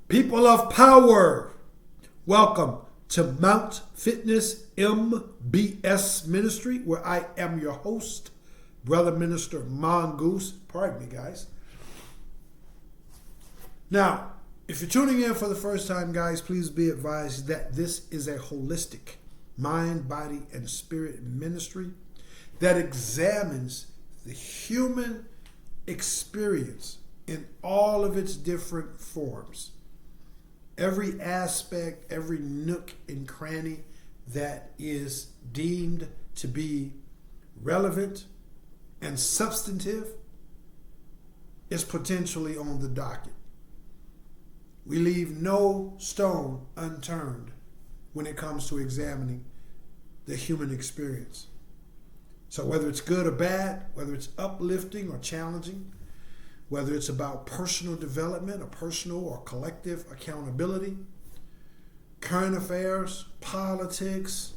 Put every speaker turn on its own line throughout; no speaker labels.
People of power, welcome to Mount Fitness MBS Ministry, where I am your host, Brother Minister Mongoose. Pardon me, guys. Now, if you're tuning in for the first time, guys, please be advised that this is a holistic mind, body, and spirit ministry that examines the human experience in all of its different forms. Every aspect, every nook and cranny that is deemed to be relevant and substantive is potentially on the docket. We leave no stone unturned when it comes to examining the human experience. So whether it's good or bad, whether it's uplifting or challenging, whether it's about personal development or personal or collective accountability, current affairs, politics,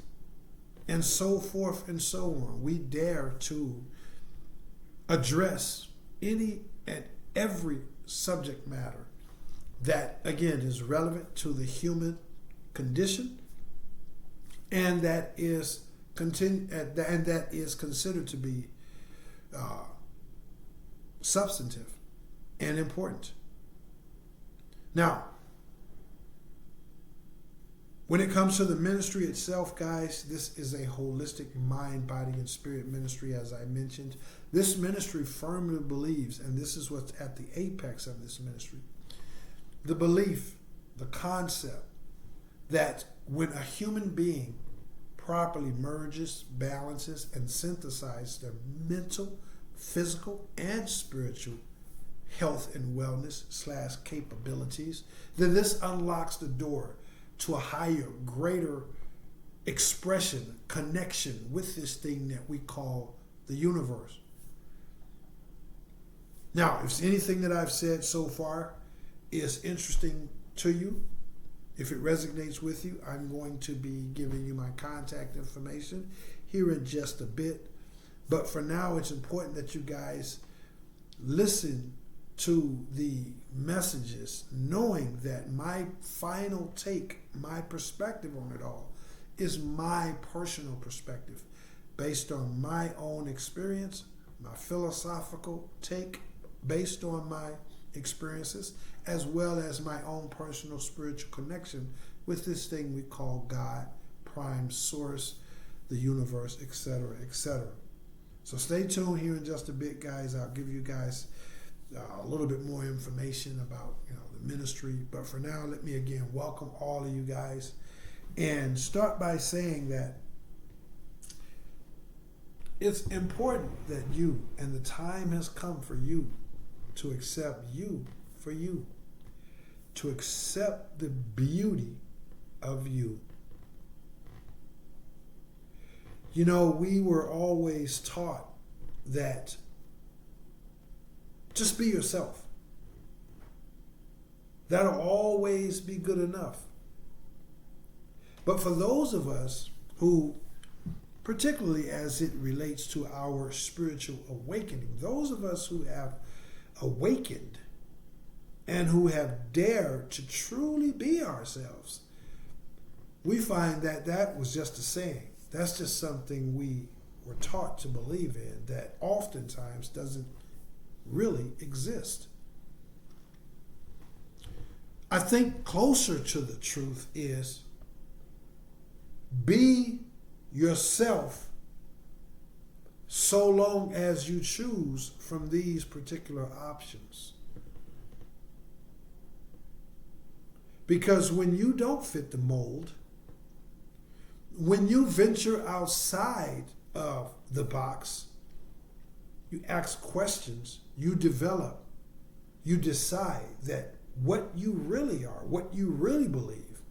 and so forth and so on, we dare to address any and every subject matter that, again, is relevant to the human condition and that is considered to be substantive and important. Now, when it comes to the ministry itself, guys, this is a holistic mind, body, and spirit ministry, as I mentioned. This ministry firmly believes, and this is what's at the apex of this ministry, the belief, the concept that when a human being properly merges, balances, and synthesizes their mental, physical, and spiritual health and wellness / capabilities, then this unlocks the door to a higher, greater expression, connection with this thing that we call the universe. Now, if anything that I've said so far is interesting to you, if it resonates with you, I'm going to be giving you my contact information here in just a bit. But for now, it's important that you guys listen to the messages, knowing that my final take, my perspective on it all, is my personal perspective based on my own experience, my philosophical take based on my experiences, as well as my own personal spiritual connection with this thing we call God, prime source, the universe, etc., etc. So stay tuned here in just a bit, guys. I'll give you guys a little bit more information about the ministry. But for now, let me again welcome all of you guys and start by saying that it's important that you, and the time has come for you to accept you for you, to accept the beauty of you. We were always taught that just be yourself. That'll always be good enough. But for those of us who, particularly as it relates to our spiritual awakening, those of us who have awakened and who have dared to truly be ourselves, we find that that was just a saying. That's just something we were taught to believe in that oftentimes doesn't really exist. I think closer to the truth is be yourself so long as you choose from these particular options. Because when you don't fit the mold, when you venture outside of the box, you ask questions, you develop, you decide that what you really are, what you really believe,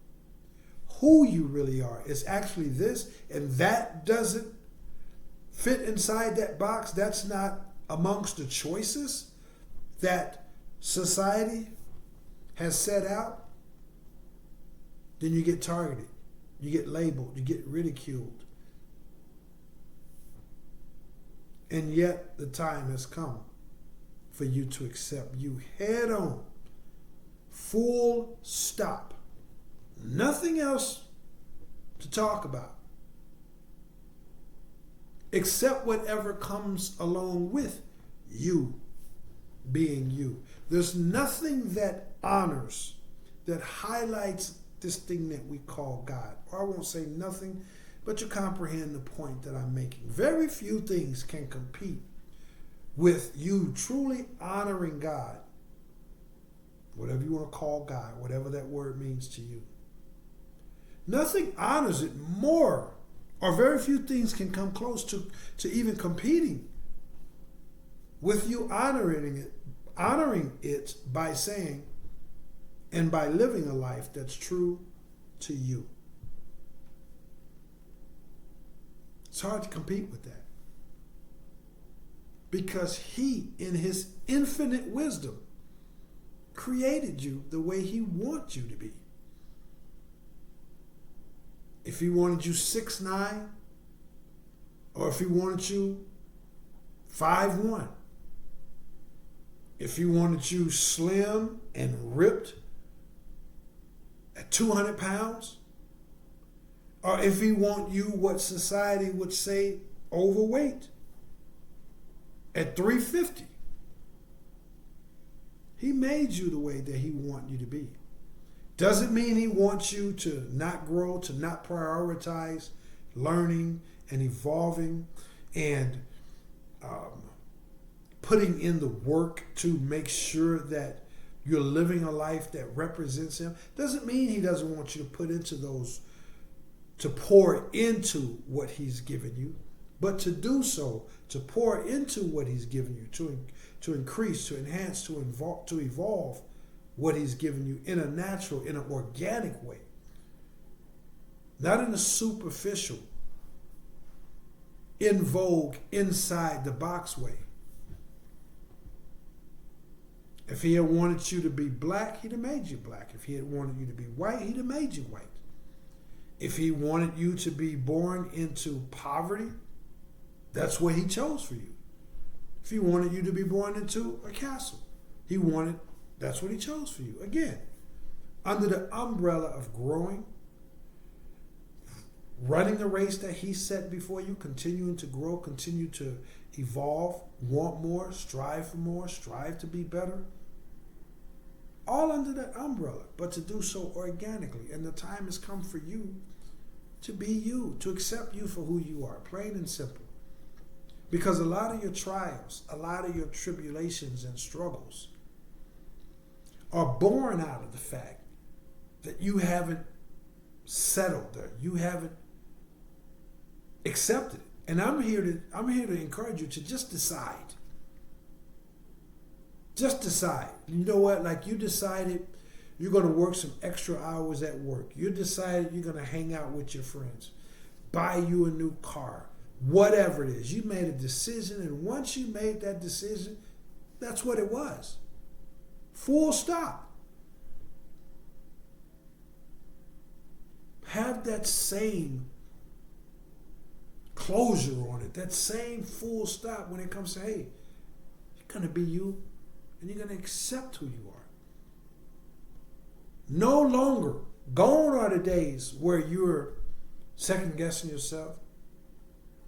who you really are is actually this, and that doesn't fit inside that box. That's not amongst the choices that society has set out. Then you get targeted, you get labeled, you get ridiculed. And yet the time has come for you to accept you head on Full stop. Nothing else to talk about except whatever comes along with you being you. There's nothing that honors, that highlights this thing that we call God. Or I won't say nothing, but you comprehend the point that I'm making. Very few things can compete with you truly honoring God, whatever you want to call God, whatever that word means to you. Nothing honors it more, or very few things can come close to even competing with you honoring it by saying and by living a life that's true to you. It's hard to compete with that, because He, in His infinite wisdom, created you the way He wants you to be. If He wanted you 6'9", or if He wanted you 5'1", if He wanted you slim and ripped at 200 pounds, or if He want you what society would say overweight at 350, He made you the way that He wants you to be. Doesn't mean He wants you to not grow, to not prioritize learning and evolving and putting in the work to make sure that you're living a life that represents Him. Doesn't mean He doesn't want you to put into those, to pour into what He's given you, but to do so, to pour into what He's given you, to increase, to enhance, to evolve what He's given you in a natural, in an organic way. Not in a superficial, in vogue, inside the box way. If He had wanted you to be black, He'd have made you black. If He had wanted you to be white, He'd have made you white. If He wanted you to be born into poverty, that's what He chose for you. If He wanted you to be born into a castle, that's what He chose for you. Again, under the umbrella of growing, running the race that He set before you, continuing to grow, continue to evolve, want more, strive for more, strive to be better. All under that umbrella, but to do so organically. And the time has come for you to be you, to accept you for who you are, plain and simple. Because a lot of your trials, a lot of your tribulations and struggles are born out of the fact that you haven't settled there. You haven't accepted it. And I'm here to encourage you to just decide. Just decide. You know what? Like, you decided you're going to work some extra hours at work. You decided you're going to hang out with your friends, buy you a new car, whatever it is. You made a decision, and once you made that decision, that's what it was. Full stop. Have that same closure on it, that same full stop when it comes to, hey, you're going to be you, and you're going to accept who you are. No longer, gone are the days where you're second guessing yourself,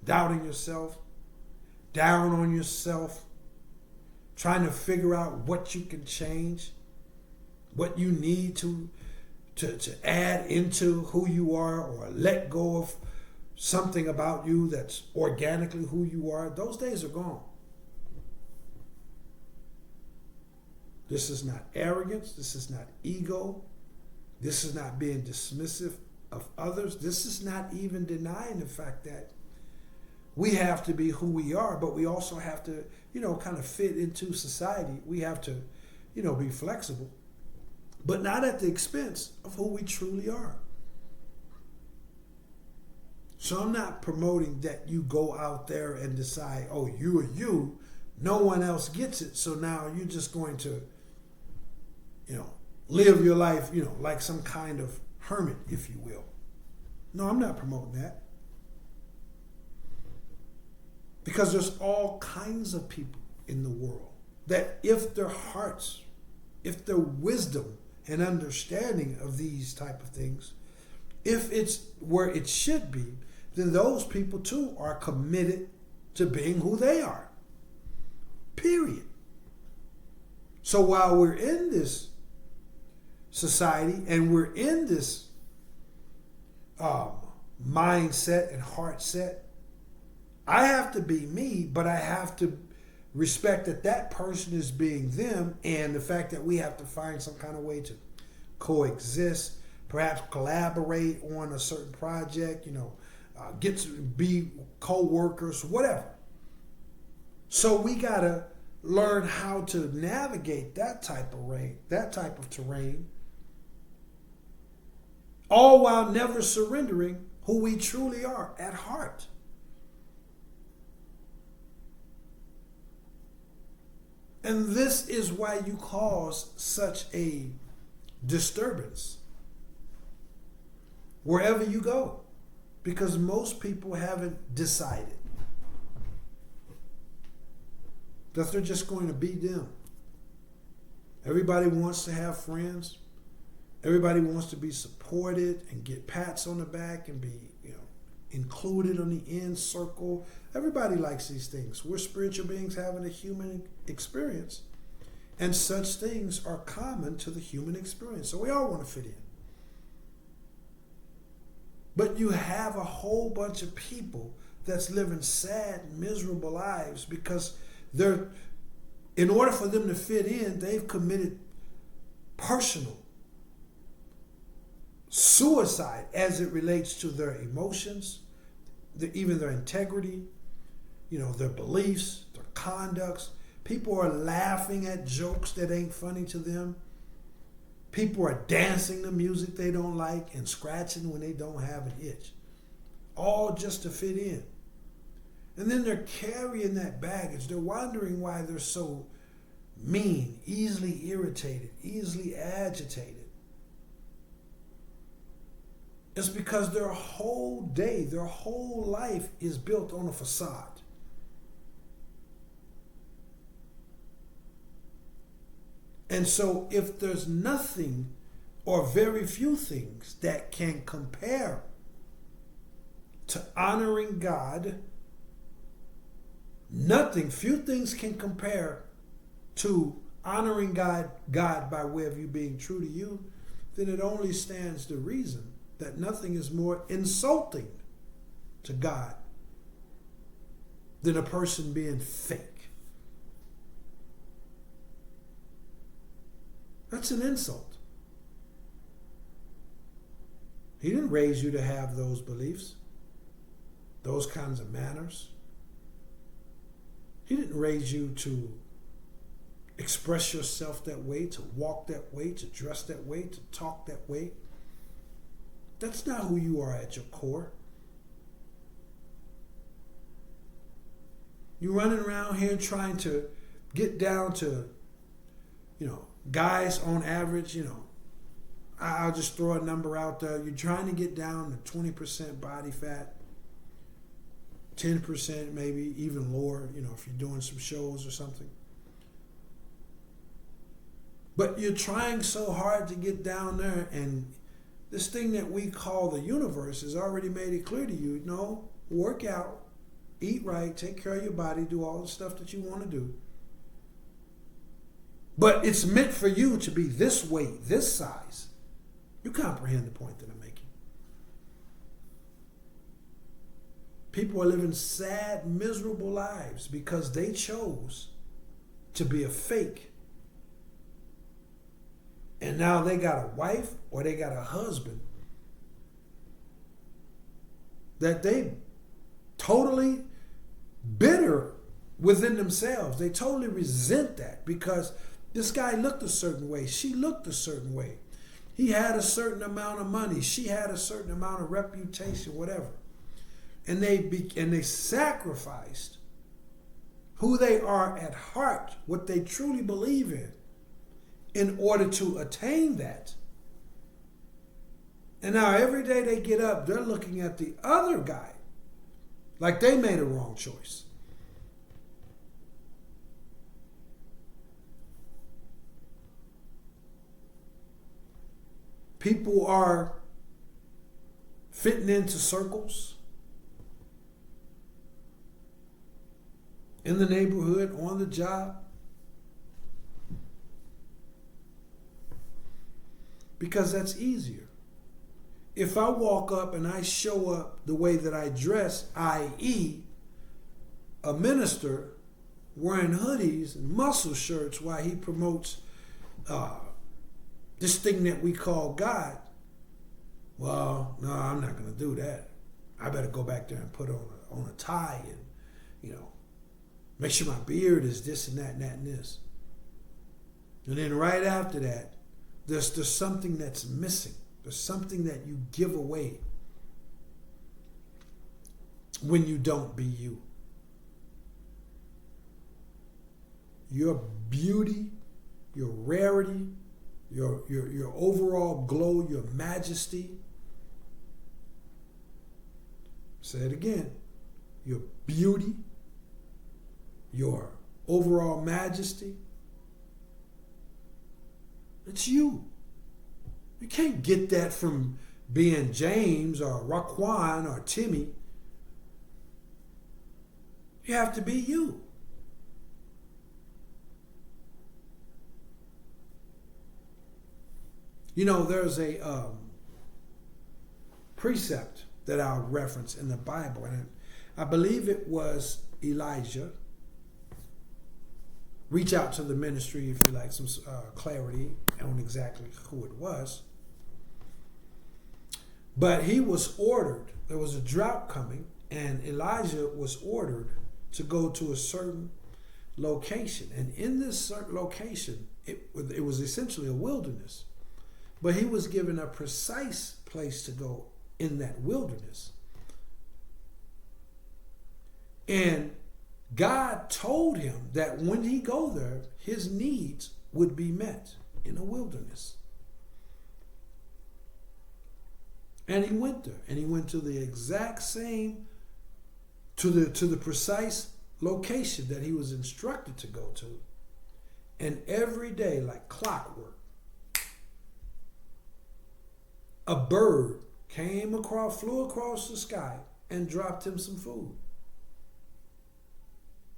doubting yourself, down on yourself, trying to figure out what you can change, what you need to add into who you are, or let go of something about you that's organically who you are. Those days are gone. This is not arrogance. This is not ego. This is not being dismissive of others. This is not even denying the fact that we have to be who we are, but we also have to, kind of fit into society. We have to, be flexible, but not at the expense of who we truly are. So I'm not promoting that you go out there and decide, oh, you are you, no one else gets it, so now you're just going to, live your life, like some kind of hermit, if you will. No, I'm not promoting that. Because there's all kinds of people in the world that if their hearts, if their wisdom and understanding of these type of things, if it's where it should be, then those people too are committed to being who they are. Period. So while we're in this society and we're in this mindset and heart set, I have to be me, but I have to respect that that person is being them, and the fact that we have to find some kind of way to coexist, perhaps collaborate on a certain project, get to be co-workers, whatever. So we gotta learn how to navigate that type of terrain, all while never surrendering who we truly are at heart. And this is why you cause such a disturbance wherever you go, because most people haven't decided that they're just going to be them. Everybody wants to have friends. Everybody wants to be supported and get pats on the back and be, included on the end circle. Everybody likes these things. We're spiritual beings having a human experience, and such things are common to the human experience. So we all want to fit in. But you have a whole bunch of people that's living sad, miserable lives because in order for them to fit in, they've committed personal suicide as it relates to their emotions, even their integrity, their beliefs, their conducts. People are laughing at jokes that ain't funny to them. People are dancing to music they don't like and scratching when they don't have an itch. All just to fit in. And then they're carrying that baggage. They're wondering why they're so mean, easily irritated, easily agitated. It's because their whole day, their whole life is built on a facade. And so if there's nothing or very few things that can compare to honoring God, few things can compare to honoring God by way of you being true to you, then it only stands to reason that nothing is more insulting to God than a person being fake. That's an insult. He didn't raise you to have those beliefs, those kinds of manners. He didn't raise you to express yourself that way, to walk that way, to dress that way, to talk that way. That's not who you are at your core. You're running around here trying to get down to, guys on average, I'll just throw a number out there. You're trying to get down to 20% body fat, 10% maybe, even lower, if you're doing some shows or something. But you're trying so hard to get down there, and this thing that we call the universe has already made it clear to you, work out, eat right, take care of your body, do all the stuff that you want to do. But it's meant for you to be this weight, this size. You comprehend the point that I'm making. People are living sad, miserable lives because they chose to be a fake. And now they got a wife or they got a husband that they totally bitter within themselves. They totally resent that because this guy looked a certain way. She looked a certain way. He had a certain amount of money. She had a certain amount of reputation, whatever. And they sacrificed who they are at heart, what they truly believe in order to attain that. And now every day they get up, they're looking at the other guy like they made a wrong choice. people are fitting into circles in the neighborhood, on the job. Because that's easier. If I walk up and I show up the way that I dress, i.e., a minister wearing hoodies and muscle shirts while he promotes this thing that we call God, well, no, I'm not going to do that. I better go back there and put on a tie and, make sure my beard is this and that and that and this. And then right after that, there's something that's missing. There's something that you give away when you don't be you. Your beauty, your rarity, your overall glow, your majesty. Say it again. Your beauty, your overall majesty. It's you. You can't get that from being James or Raquan or Timmy. You have to be you. There's a precept that I'll reference in the Bible, and I believe it was Elijah. Reach out to the ministry if you like some clarity on exactly who it was. But he was ordered, there was a drought coming, and Elijah was ordered to go to a certain location. And in this certain location, it was essentially a wilderness. But he was given a precise place to go in that wilderness. And God told him that when he go there, his needs would be met in a wilderness. And he went there, and he went to the exact same, to the precise location that he was instructed to go to. And every day, like clockwork, a bird flew across the sky and dropped him some food.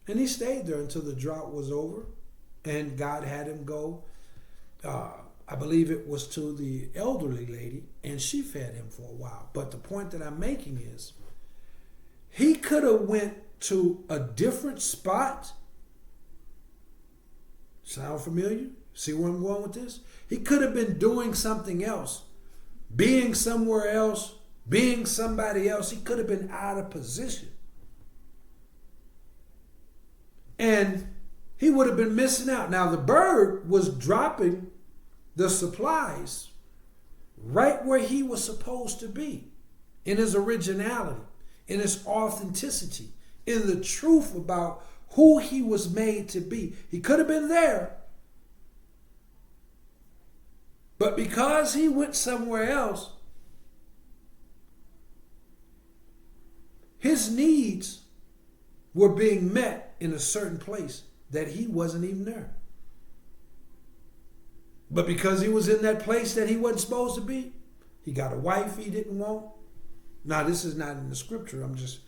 And he stayed there until the drought was over, and God had him go. I believe it was to the elderly lady, and she fed him for a while. But the point that I'm making is, he could have went to a different spot. Sound familiar? See where I'm going with this? He could have been doing something else, being somewhere else, being somebody else. He could have been out of position. And he would have been missing out. Now, the bird was dropping the supplies right where he was supposed to be, in his originality, in his authenticity, in the truth about who he was made to be. He could have been there, but because he went somewhere else, his needs were being met in a certain place that he wasn't even there. But because he was in that place that he wasn't supposed to be, he got a wife he didn't want. Now, this is not in the scripture. I'm just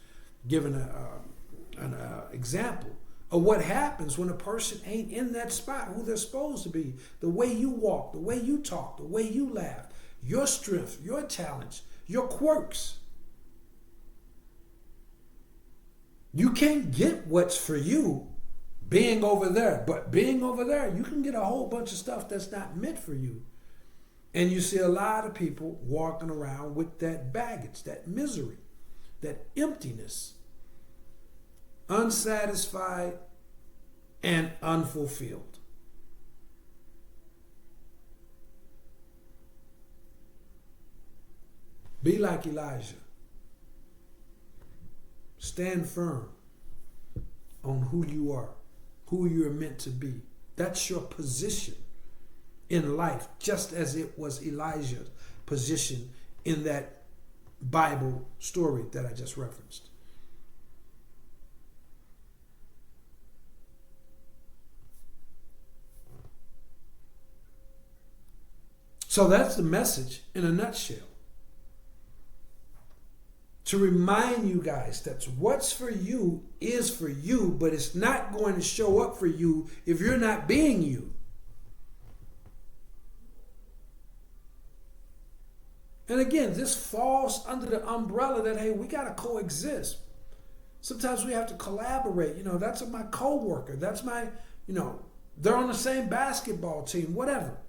giving an example of what happens when a person ain't in that spot, who they're supposed to be. The way you walk, the way you talk, the way you laugh, your strength, your talents, your quirks. You can't get what's for you being over there. But being over there, you can get a whole bunch of stuff that's not meant for you. And you see a lot of people walking around with that baggage, that misery, that emptiness, unsatisfied and unfulfilled. Be like Elijah. Stand firm on who you are, who you're meant to be. That's your position in life, just as it was Elijah's position in that Bible story that I just referenced. So that's the message in a nutshell. To remind you guys that what's for you is for you, but it's not going to show up for you if you're not being you. And again, this falls under the umbrella that, hey, we got to coexist. Sometimes we have to collaborate. That's my coworker. That's my, they're on the same basketball team, whatever.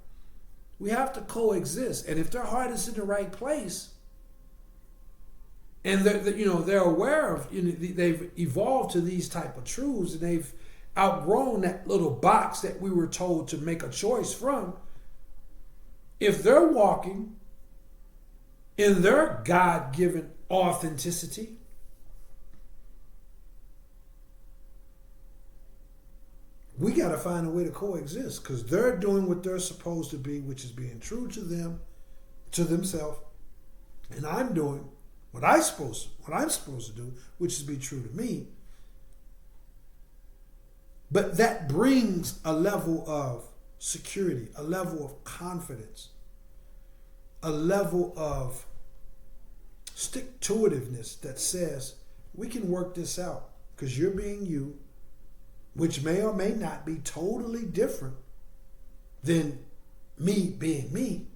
We have to coexist. And if their heart is in the right place, and they're aware of, they've evolved to these type of truths, and they've outgrown that little box that we were told to make a choice from. If they're walking in their God-given authenticity, we got to find a way to coexist, because they're doing what they're supposed to be, which is being true to them, to themselves, and I'm doing what I'm supposed to do, which is be true to me. But that brings a level of security, a level of confidence, a level of stick-to-itiveness that says we can work this out, because you're being you, which may or may not be totally different than me being me.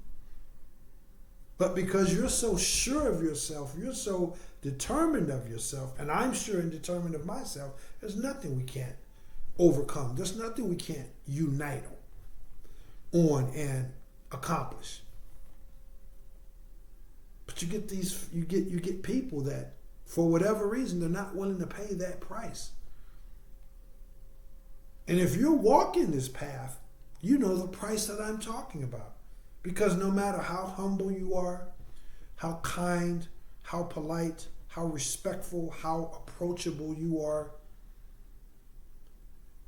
But because you're so sure of yourself, you're so determined of yourself, and I'm sure and determined of myself, there's nothing we can't overcome. There's nothing we can't unite on and accomplish. But you get people that, for whatever reason, they're not willing to pay that price. And if you're walking this path, you know the price that I'm talking about. Because no matter how humble you are, how kind, how polite, how respectful, how approachable you are,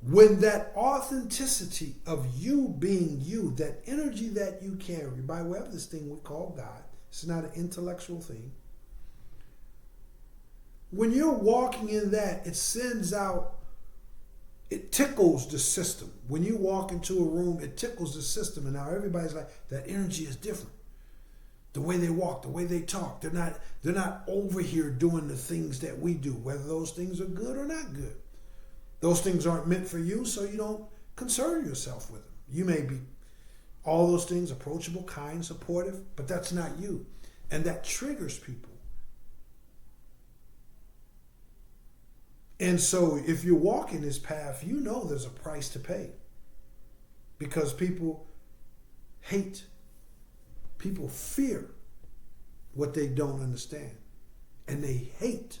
when that authenticity of you being you, that energy that you carry by way of this thing we call God, it's not an intellectual thing. When you're walking in that, it sends out, it tickles the system. When you walk into a room, it tickles the system, and now everybody's like, that energy is different. The way they walk, the way they talk, they're not over here doing the things that we do, whether those things are good or not good. Those things aren't meant for you, so you don't concern yourself with them. You may be all those things, approachable, kind, supportive, but that's not you. And that triggers people. And so if you're walking this path, you know there's a price to pay. Because people hate, people fear what they don't understand. And they hate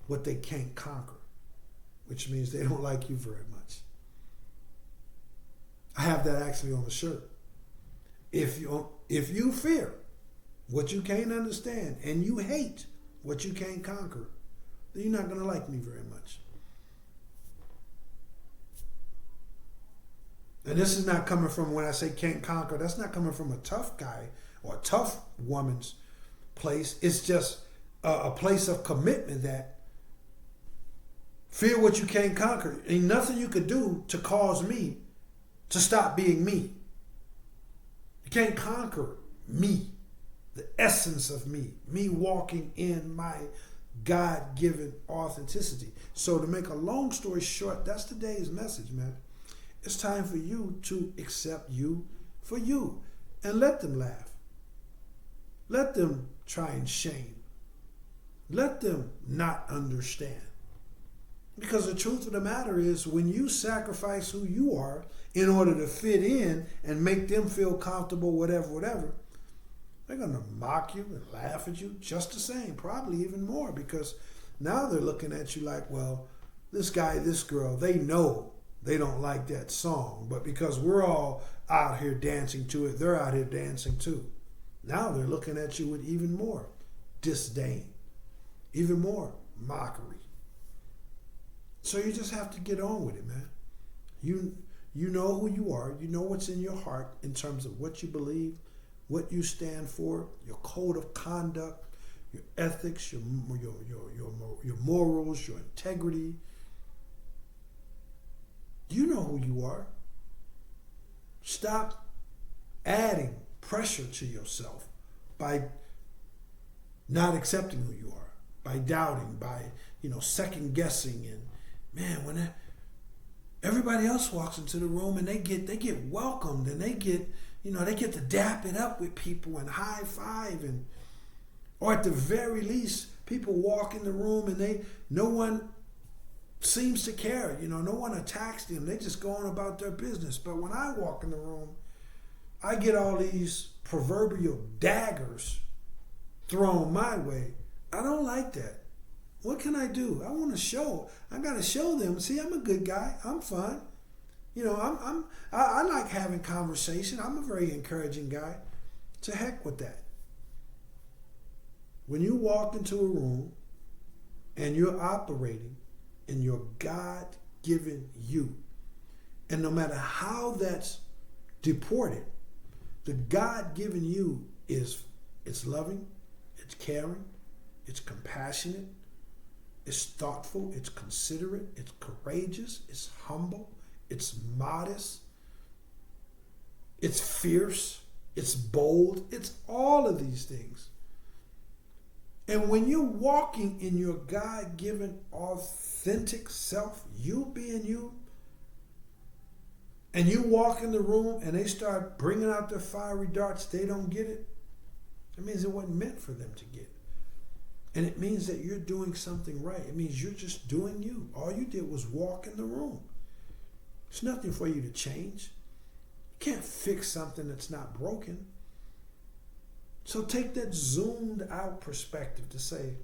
what they can't conquer, which means they don't like you very much. I have that actually on the shirt. If you fear what you can't understand and you hate what you can't conquer, then you're not going to like me very much. And this is not coming from, when I say can't conquer, that's not coming from a tough guy or a tough woman's place. It's just a place of commitment that fear what you can't conquer. Ain't nothing you could do to cause me to stop being me. You can't conquer me, the essence of me walking in my God-given authenticity. So to make a long story short, that's today's message, man. It's time for you to accept you for you and let them laugh. Let them try and shame. Let them not understand. Because the truth of the matter is, when you sacrifice who you are in order to fit in and make them feel comfortable, whatever, they're going to mock you and laugh at you just the same, probably even more, because now they're looking at you like, well, this guy, this girl, they know they don't like that song, but because we're all out here dancing to it, they're out here dancing too. Now they're looking at you with even more disdain, even more mockery. So you just have to get on with it, man. You know who you are. You know what's in your heart in terms of what you believe, what you stand for, your code of conduct, your ethics, your morals, your integrity. You know who you are. Stop adding pressure to yourself by not accepting who you are, by doubting, by, second guessing. And man, when everybody else walks into the room and they get welcomed, and they get to dap it up with people and high five, or at the very least, people walk in the room and no one seems to care. No one attacks them. They just go on about their business. But when I walk in the room, I get all these proverbial daggers thrown my way. I don't like that. What can I do? I want to show. I got to show them. See, I'm a good guy. I'm fun. I like having conversation. I'm a very encouraging guy. To heck with that. When you walk into a room and you're operating in your God-given you, and no matter how that's deported, the God-given you it's loving, it's caring, it's compassionate, it's thoughtful, it's considerate, it's courageous, it's humble, it's modest, it's fierce, it's bold, it's all of these things. And when you're walking in your God-given authentic self, you being you, and you walk in the room and they start bringing out their fiery darts, they don't get it. It means it wasn't meant for them to get. And it means that you're doing something right. It means you're just doing you. All you did was walk in the room. There's nothing for you to change. You can't fix something that's not broken. So take that zoomed out perspective to say,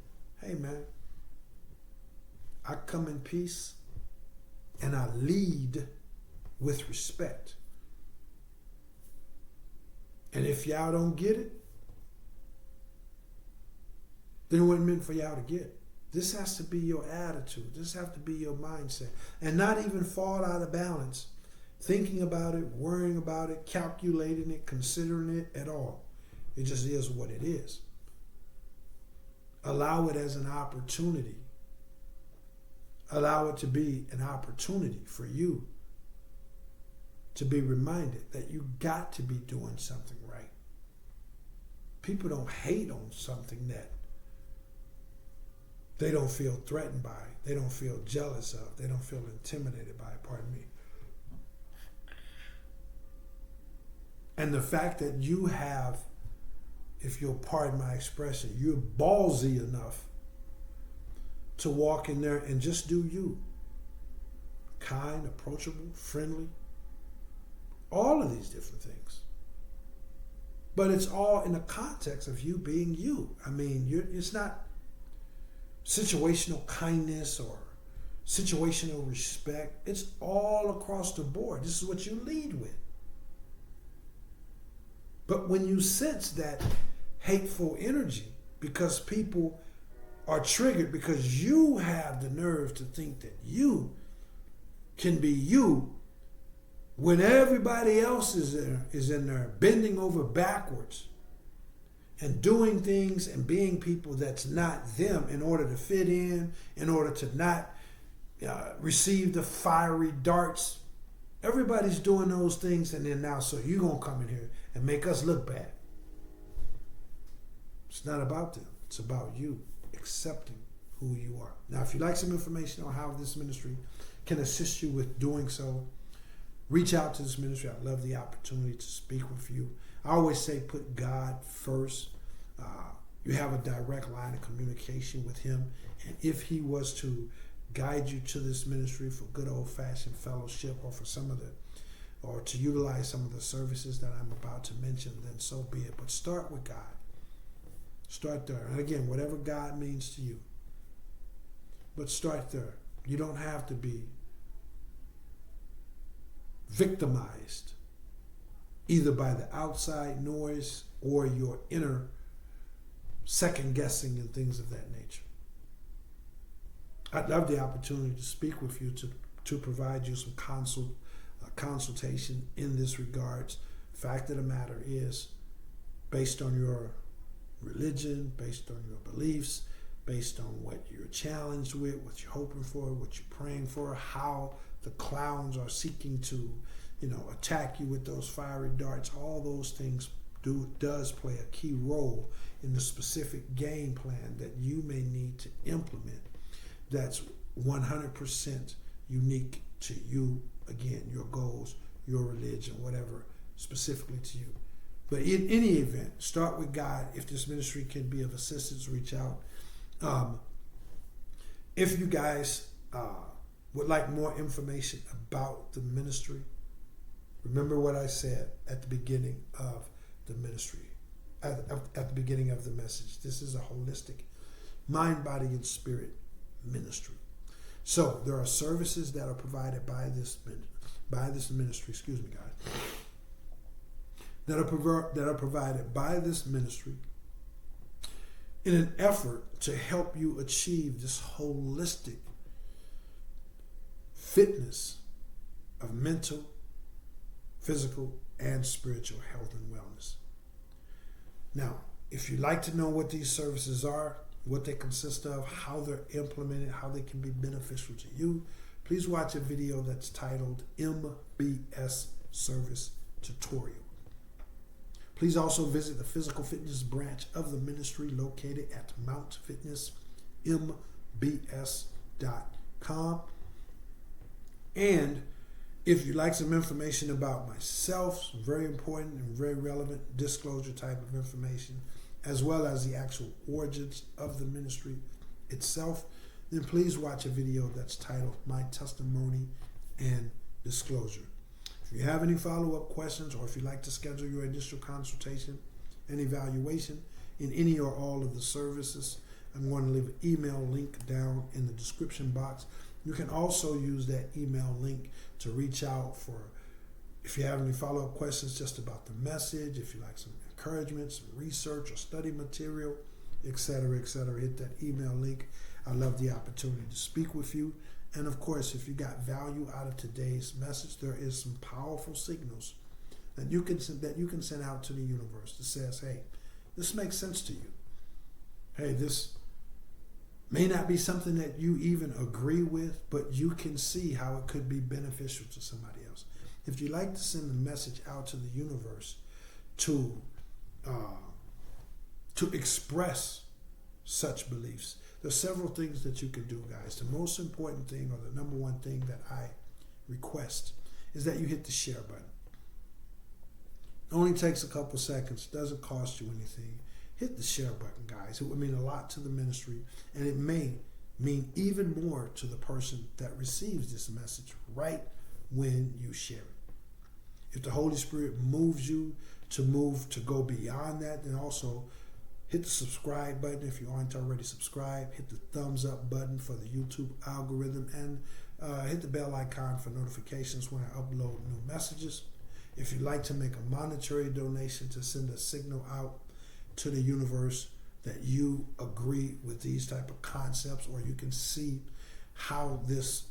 hey man, I come in peace and I lead with respect. And if y'all don't get it, then it wasn't meant for y'all to get. This has to be your attitude. This has to be your mindset. And not even fall out of balance, thinking about it, worrying about it, calculating it, considering it at all. It just is what it is. Allow it as an opportunity. Allow it to be an opportunity for you to be reminded that you got to be doing something right. People don't hate on something that they don't feel threatened by, they don't feel jealous of, they don't feel intimidated by, pardon me. And the fact that you have, if you'll pardon my expression, you're ballsy enough to walk in there and just do you. Kind, approachable, friendly, all of these different things. But it's all in the context of you being you. I mean, it's not situational kindness or situational respect. It's all across the board. This is what you lead with. But when you sense that hateful energy because people are triggered because you have the nerve to think that you can be you when everybody else is in there bending over backwards and doing things and being people that's not them in order to fit in order to not receive the fiery darts. Everybody's doing those things, and then now, so you're going to come in here and make us look bad. It's not about them. It's about you accepting who you are. Now, if you'd like some information on how this ministry can assist you with doing so, reach out to this ministry. I'd love the opportunity to speak with you. I always say put God first. You have a direct line of communication with him. And if he was to guide you to this ministry for good old-fashioned fellowship or to utilize some of the services that I'm about to mention, then so be it. But start with God. Start there. And again, whatever God means to you. But start there. You don't have to be victimized either by the outside noise or your inner second guessing and things of that nature. I'd love the opportunity to speak with you to provide you some consultation in this regards. Fact of the matter is, based on your religion, based on your beliefs, based on what you're challenged with, what you're hoping for, what you're praying for, how the clowns are seeking to, attack you with those fiery darts, all those things does play a key role in the specific game plan that you may need to implement that's 100% unique to you, again, your goals, your religion, whatever, specifically to you. But in any event, start with God. If this ministry can be of assistance, reach out. If you guys would like more information about the ministry, remember what I said at the beginning of the ministry, at the beginning of the message. This is a holistic mind, body, and spirit ministry. So there are services that are provided by this ministry. Excuse me, guys. That are provided by this ministry in an effort to help you achieve this holistic fitness of mental, physical, and spiritual health and wellness. Now, if you'd like to know what these services are, what they consist of, how they're implemented, how they can be beneficial to you, please watch a video that's titled MBS Service Tutorial. Please also visit the physical fitness branch of the ministry located at mountfitnessmbs.com. And if you'd like some information about myself, some very important and very relevant disclosure type of information, as well as the actual origins of the ministry itself, then please watch a video that's titled My Testimony and Disclosure. If you have any follow-up questions, or if you'd like to schedule your initial consultation and evaluation in any or all of the services, I'm going to leave an email link down in the description box. You can also use that email link to reach out for, if you have any follow-up questions just about the message, if you like some encouragement, some research or study material, etc., etc., hit that email link. I love the opportunity to speak with you. And of course, if you got value out of today's message, there is some powerful signals that you can send out to the universe that says, hey, this makes sense to you. Hey, this may not be something that you even agree with, but you can see how it could be beneficial to somebody else. If you like to send a message out to the universe to express such beliefs, there's several things that you can do, guys. The most important thing, or the number one thing that I request, is that you hit the share button. It only takes a couple seconds, doesn't cost you anything. Hit the share button, guys. It would mean a lot to the ministry, and it may mean even more to the person that receives this message right when you share it. If the Holy Spirit moves you to go beyond that, then also hit the subscribe button if you aren't already subscribed. Hit the thumbs up button for the YouTube algorithm, and hit the bell icon for notifications when I upload new messages. If you'd like to make a monetary donation to send a signal out to the universe that you agree with these type of concepts, or you can see how this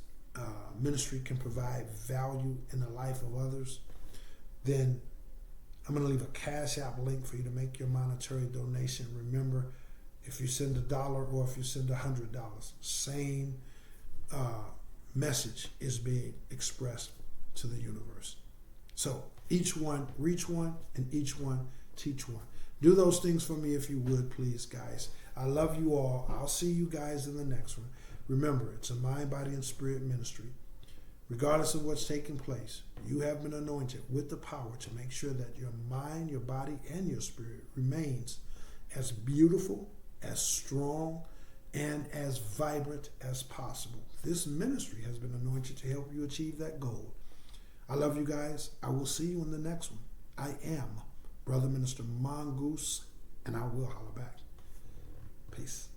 ministry can provide value in the life of others, then I'm going to leave a Cash App link for you to make your monetary donation. Remember, if you send $1 or if you send $100, same message is being expressed to the universe. So each one reach one, and each one teach one. Do those things for me if you would, please, guys. I love you all. I'll see you guys in the next one. Remember, it's a mind, body, and spirit ministry. Regardless of what's taking place, you have been anointed with the power to make sure that your mind, your body, and your spirit remains as beautiful, as strong, and as vibrant as possible. This ministry has been anointed to help you achieve that goal. I love you guys. I will see you in the next one. I am Brother Minister Mongoose, and I will holler back. Peace.